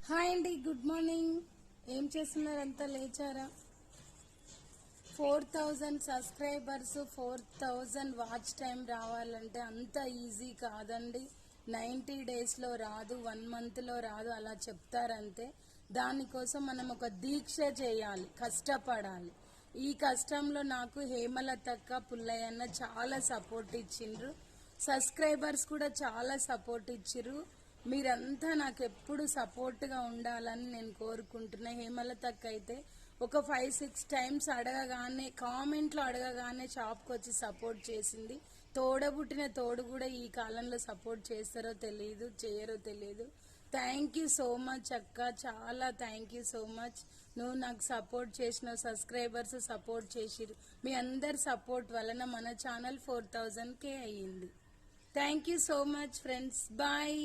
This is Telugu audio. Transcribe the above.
హాయ్ అండి, గుడ్ మార్నింగ్. ఏం చేస్తున్నారు? అంతా లేచారా? 4000 సబ్స్క్రైబర్స్, 4000 వాచ్ టైం రావాలంటే అంత ఈజీ కాదండి. 90 డేస్లో రాదు, 1 మంత్లో రాదు, అలా చెప్తారంతే. దానికోసం మనం ఒక దీక్ష చేయాలి, కష్టపడాలి. ఈ కష్టంలో నాకు హేమలతక్క, పుల్లయ్యన్న చాలా సపోర్ట్ ఇచ్చిండ్రు. సబ్స్క్రైబర్స్ కూడా చాలా సపోర్ట్ ఇచ్చిర్రు. మీరంతా నాకు ఎప్పుడు సపోర్ట్గా ఉండాలని నేను కోరుకుంటున్నా. హేమలతక్క అయితే ఒక 5-6 టైమ్స్ అడగగానే, కామెంట్లో అడగగానే షాప్కి వచ్చి సపోర్ట్ చేసింది. తోడబుట్టిన తోడు కూడా ఈ కాలంలో సపోర్ట్ చేస్తారో తెలియదు, చేయరో తెలియదు. థ్యాంక్ యూ సో మచ్ అక్క, చాలా థ్యాంక్ యూ సో మచ్. నువ్వు నాకు సపోర్ట్ చేసిన సబ్స్క్రైబర్స్ సపోర్ట్ చేసిరు. మీ అందరి సపోర్ట్ వలన మన ఛానల్ 4000K అయ్యింది. Thank you so much friends. Bye.